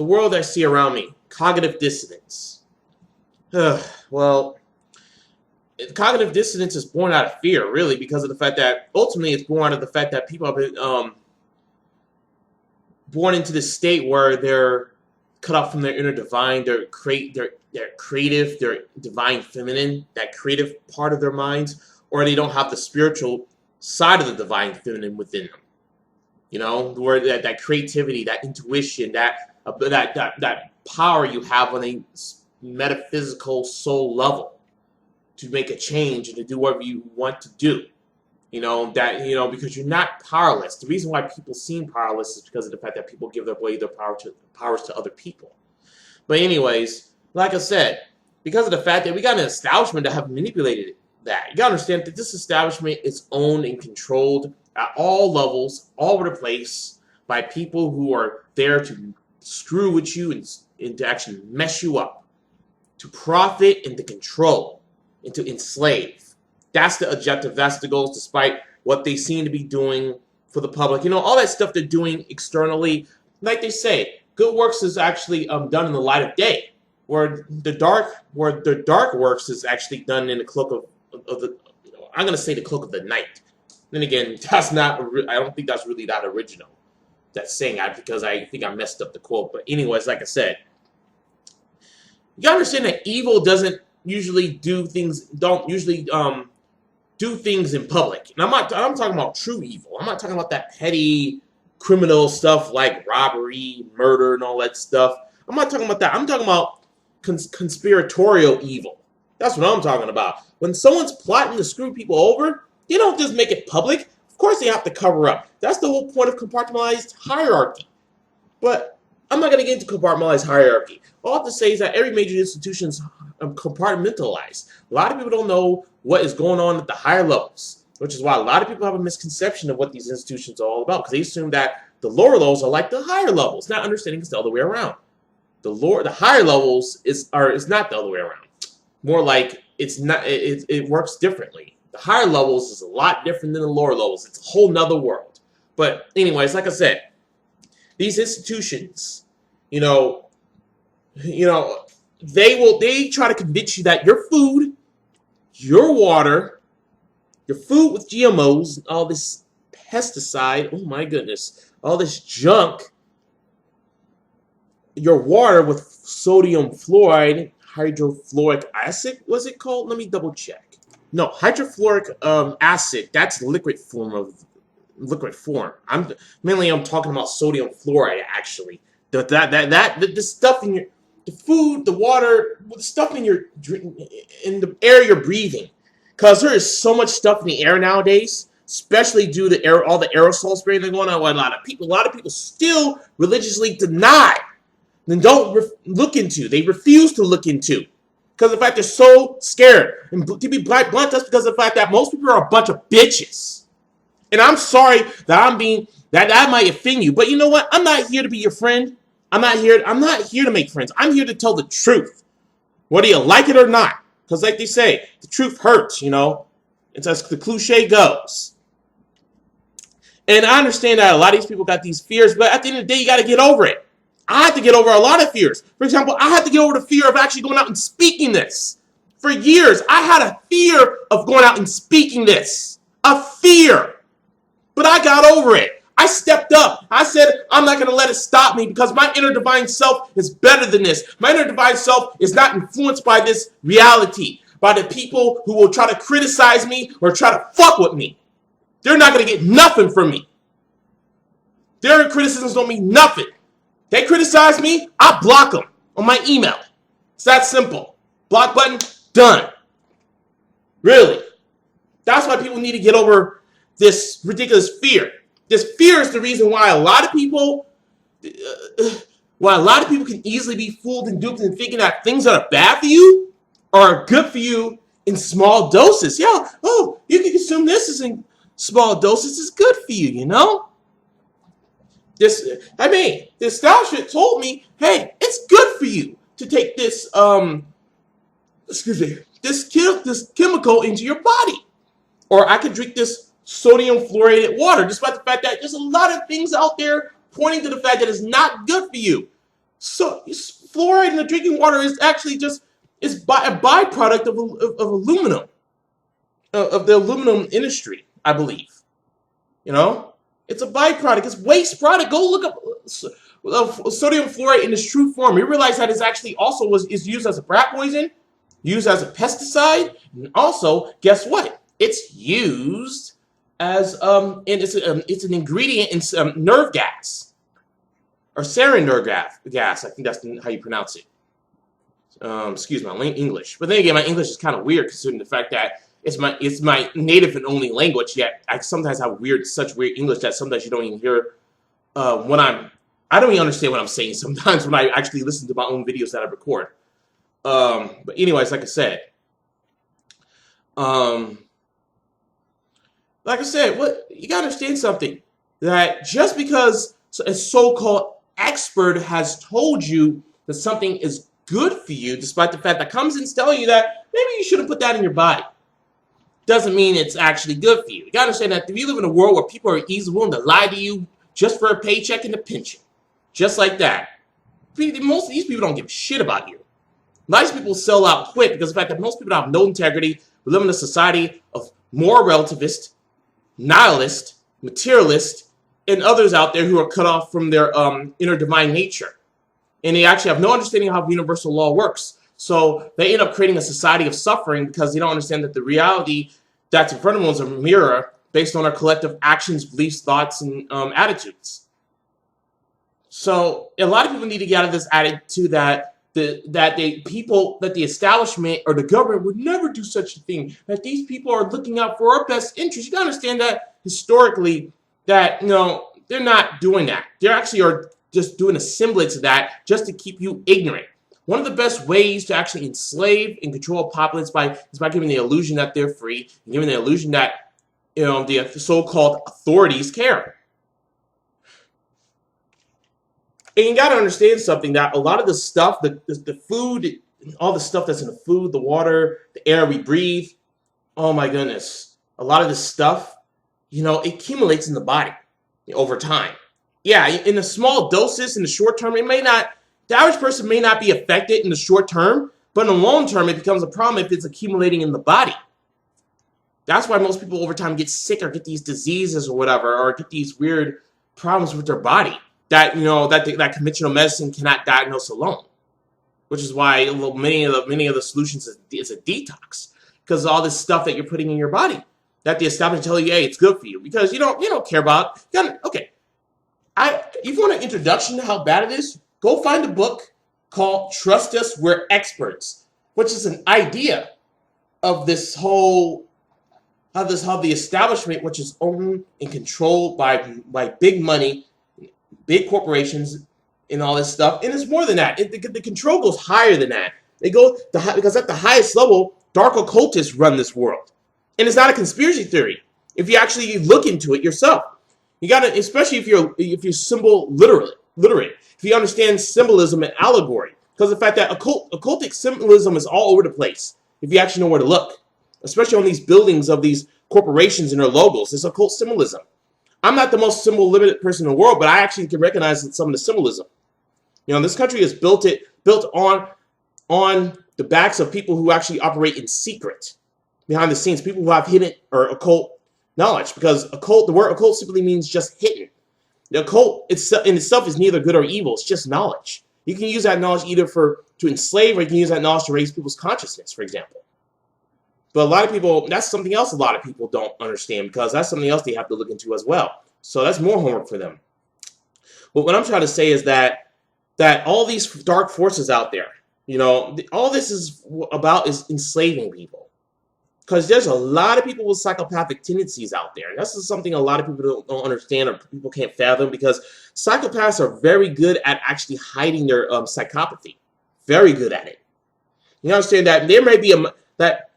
the world I see around me, cognitive dissonance. Well, cognitive dissonance is born out of fear, really, because of the fact that ultimately it's born out of the fact that people have been born into this state where they're cut off from their inner divine, they're creative, their divine feminine, that creative part of their minds, or they don't have the spiritual side of the divine feminine within them. You know, where that creativity, that intuition, that power you have on a metaphysical soul level to make a change and to do whatever you want to do. Because you're not powerless. The reason why people seem powerless is because of the fact that people give away their powers to other people. But anyways, like I said, because of the fact that we got an establishment that have manipulated that, you gotta understand that this establishment is owned and controlled at all levels, all over the place, by people who are there to screw with you and to actually mess you up, to profit and to control and to enslave. That's the objective. That's the goals, despite what they seem to be doing for the public. All that stuff they're doing externally. Like they say, good works is actually done in the light of day, where the dark works is actually done in the cloak of the. I'm gonna say the cloak of the night. Then again, that's not. I don't think that's really that original. That saying, because I think I messed up the quote. But anyways, like I said, you gotta understand that evil doesn't usually do things. Don't usually do things in public. And I'm talking about true evil. I'm not talking about that petty criminal stuff like robbery, murder, and all that stuff. I'm not talking about that. I'm talking about conspiratorial evil. That's what I'm talking about. When someone's plotting to screw people over, they don't just make it public. Of course they have to cover up. That's the whole point of compartmentalized hierarchy. But I'm not going to get into compartmentalized hierarchy. All I have to say is that every major institution is compartmentalized. A lot of people don't know what is going on at the higher levels, which is why a lot of people have a misconception of what these institutions are all about, because they assume that the lower levels are like the higher levels, not understanding it's the other way around. The higher levels is not the other way around. More like it works differently. The higher levels is a lot different than the lower levels. It's a whole nother world. But anyways, like I said, these institutions, they try to convince you that your food, your water, your food with GMOs, all this pesticide, oh my goodness, all this junk, your water with sodium fluoride, hydrofluoric acid, what's it called? Let me double check. No, hydrofluoric acid, that's liquid form. I'm talking about sodium fluoride, actually. The stuff in the food, the water, the stuff in the air you're breathing. Because there is so much stuff in the air nowadays, especially due to all the aerosol spraying that's going on. A lot of people still religiously deny and don't look into. They refuse to look into. Because of the fact they're so scared. And to be blunt, that's because of the fact that most people are a bunch of bitches. And I'm sorry that that might offend you. But you know what? I'm not here to be your friend. I'm not here to make friends. I'm here to tell the truth. Whether you like it or not. Because like they say, the truth hurts, It's as the cliche goes. And I understand that a lot of these people got these fears, but at the end of the day, you got to get over it. I had to get over a lot of fears. For example, I had to get over the fear of actually going out and speaking this. For years, I had a fear of going out and speaking this. A fear. But I got over it. I stepped up. I said, I'm not going to let it stop me because my inner divine self is better than this. My inner divine self is not influenced by this reality, by the people who will try to criticize me or try to fuck with me. They're not going to get nothing from me. Their criticisms don't mean nothing. They criticize me, I block them on my email. It's that simple. Block button, done. Really. That's why people need to get over this ridiculous fear. This fear is the reason why a lot of people can easily be fooled and duped and thinking that things that are bad for you are good for you in small doses. Yeah, you can consume this is in small doses. It's good for you, The establishment told me, hey, it's good for you to take this, this chemical into your body. Or I could drink this sodium fluoridated water, despite the fact that there's a lot of things out there pointing to the fact that it's not good for you. So fluoride in the drinking water is actually just a byproduct of aluminum, of the aluminum industry, I believe. You know, it's a byproduct. It's waste product. Go look up sodium fluoride in its true form. You realize that it's actually also is used as a rat poison, used as a pesticide, and also guess what? It's used as and it's an ingredient in nerve gas or sarin nerve gas. I think that's how you pronounce it. Excuse my English, but then again, my English is kind of weird considering the fact that it's my native and only language. Yet I sometimes have such weird English that sometimes you don't even hear I don't even understand what I'm saying sometimes when I actually listen to my own videos that I record. But anyways, like I said, what you gotta understand something, that just because a so-called expert has told you that something is good for you, despite the fact that comes in telling you that maybe you shouldn't put that in your body, doesn't mean it's actually good for you. You gotta understand that if you live in a world where people are easily willing to lie to you just for a paycheck and a pension, just like that, most of these people don't give a shit about you. Nice people sell out quick because of the fact that most people have no integrity. We live in a society of moral relativists, nihilists, materialists, and others out there who are cut off from their inner divine nature. And they actually have no understanding of how universal law works. So they end up creating a society of suffering because they don't understand that the reality that's in front of them is a mirror based on our collective actions, beliefs, thoughts, and attitudes. So a lot of people need to get out of this attitude that the establishment or the government would never do such a thing, that these people are looking out for our best interest. You gotta understand that historically that they're not doing that. They actually are just doing a semblance of that just to keep you ignorant. One of the best ways to actually enslave and control a populace is by giving the illusion that they're free, and giving the illusion that the so-called authorities care. And you got to understand something, that a lot of the stuff, the food, all the stuff that's in the food, the water, the air we breathe, oh my goodness, a lot of this stuff, it accumulates in the body over time. Yeah, in the small doses, in the short term, the average person may not be affected in the short term, but in the long term, it becomes a problem if it's accumulating in the body. That's why most people over time get sick or get these diseases or whatever, or get these weird problems with their body that that conventional medicine cannot diagnose alone. Which is why many of the solutions is a detox, because all this stuff that you're putting in your body that the establishment tell you, hey, it's good for you, because you don't care about. Okay, if you want an introduction to how bad it is, go find a book called "Trust Us, We're Experts," which is an idea of this whole how the establishment, which is owned and controlled by big money, big corporations, and all this stuff. And it's more than that. The control goes higher than that. Because at the highest level, dark occultists run this world. And it's not a conspiracy theory. If you actually look into it yourself, you gotta, especially if you're symbol literate, if you understand symbolism and allegory, because the fact that occultic symbolism is all over the place. If you actually know where to look, especially on these buildings of these corporations and their logos, it's occult symbolism. I'm not the most symbol limited person in the world, but I actually can recognize some of the symbolism. This country is built on the backs of people who actually operate in secret, behind the scenes, people who have hidden or occult knowledge, because the word occult simply means just hidden. The occult in itself is neither good or evil, it's just knowledge. You can use that knowledge either to enslave, or you can use that knowledge to raise people's consciousness, for example. But a lot of people, that's something else a lot of people don't understand, because that's something else they have to look into as well. So that's more homework for them. But what I'm trying to say is that all these dark forces out there, all this is about is enslaving people. Because there's a lot of people with psychopathic tendencies out there. And this is something a lot of people don't understand, or people can't fathom, because psychopaths are very good at actually hiding their psychopathy. Very good at it. You understand that there may be that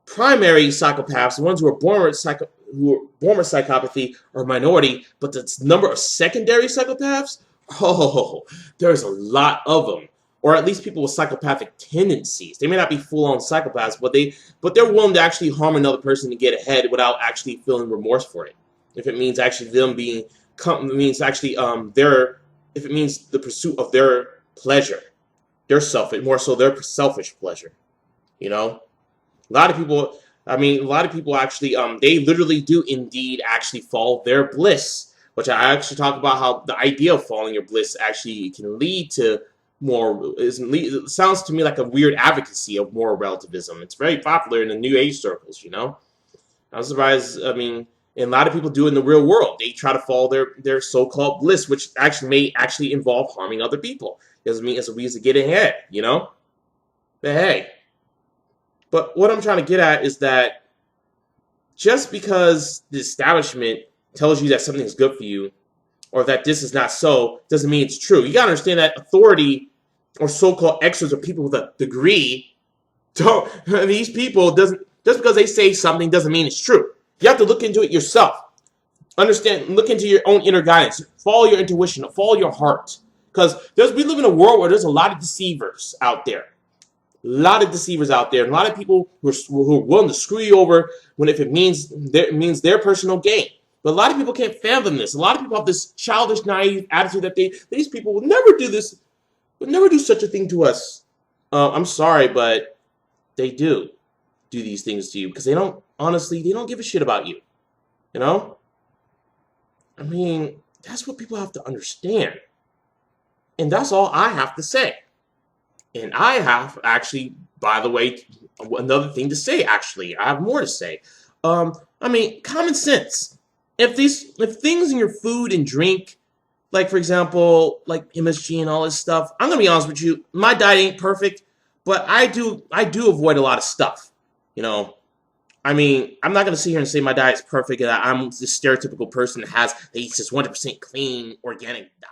primary psychopaths, the ones who are born with psychopathy, are a minority, but the number of secondary psychopaths, there's a lot of them. Or at least people with psychopathic tendencies. They may not be full-on psychopaths, but they're willing to actually harm another person to get ahead without actually feeling remorse for it. If it means actually them if it means the pursuit of their pleasure. Their selfish, more so their selfish pleasure. You know, a lot of people. I mean, a lot of people actually, they literally do indeed actually follow their bliss, which I actually talk about how the idea of following your bliss actually can lead to more. It sounds to me like a weird advocacy of moral relativism. It's very popular in the New Age circles. You know, I'm surprised. I mean, and a lot of people do it in the real world. They try to follow their so-called bliss, which actually may actually involve harming other people. It doesn't mean it's a reason to get ahead. You know, but hey. But what I'm trying to get at is that just because the establishment tells you that something is good for you or that this is not so, doesn't mean it's true. You got to understand that authority or so-called experts or people with a degree don't, these people doesn't, just because they say something doesn't mean it's true. You have to look into it yourself. Understand, look into your own inner guidance. Follow your intuition, follow your heart. Because we live in a world where there's a lot of deceivers out there. A lot of deceivers out there, and a lot of people who are willing to screw you over when if it means their personal gain. But a lot of people can't fathom this. A lot of people have this childish, naive attitude that these people will never do this, would never do such a thing to us. I'm sorry, but they do these things to you because they don't give a shit about you. You know? I mean, that's what people have to understand. And that's all I have to say. And I have actually, by the way, another thing to say, actually. I have more to say. I mean, common sense. If things in your food and drink, like, for example, like MSG and all this stuff, I'm going to be honest with you, my diet ain't perfect, but I do avoid a lot of stuff. You know, I mean, I'm not going to sit here and say my diet's perfect and I'm this stereotypical person that eats this 100% clean, organic diet.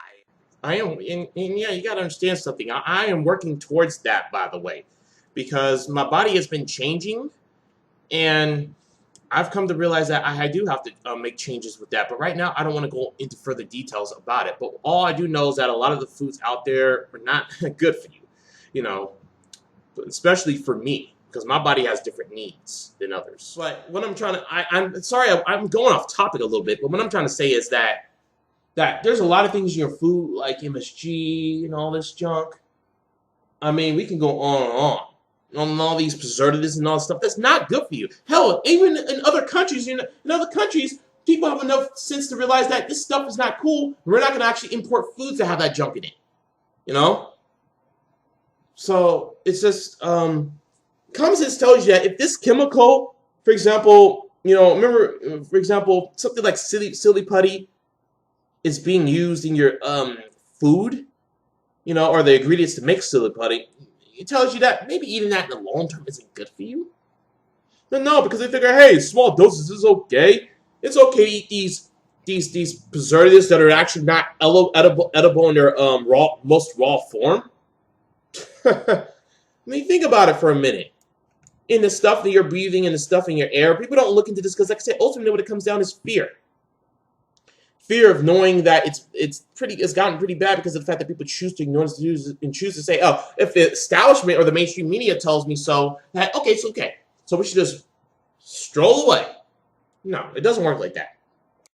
I am, and yeah, you got to understand something. I am working towards that, by the way, because my body has been changing, and I've come to realize that I do have to make changes with that. But right now, I don't want to go into further details about it. But all I do know is that a lot of the foods out there are not good for you, you know, especially for me, because my body has different needs than others. But what I'm trying to, I'm sorry, I'm going off topic a little bit, but what I'm trying to say is that there's a lot of things in your food, like MSG and all this junk. I mean, we can go on all these preservatives and all this stuff. That's not good for you. Hell, even in other countries, in other countries, people have enough sense to realize that this stuff is not cool. We're not going to actually import foods that have that junk in it. You know? So, it's just, common sense tells you that if this chemical, for example, remember, for example, something like silly putty, is being used in your food, or the ingredients to make silly putty, it tells you that maybe eating that in the long term isn't good for you. No, because they figure, hey, small doses is okay. It's okay to eat these preservatives that are actually not edible in their most raw form. I mean, think about it for a minute. In the stuff that you're breathing and the stuff in your air, people don't look into this because, like I said, ultimately what it comes down is fear. Fear of knowing that it's gotten pretty bad because of the fact that people choose to ignore this and choose to say, oh, if the establishment or the mainstream media tells me so, that okay, it's okay. So we should just stroll away. No, it doesn't work like that.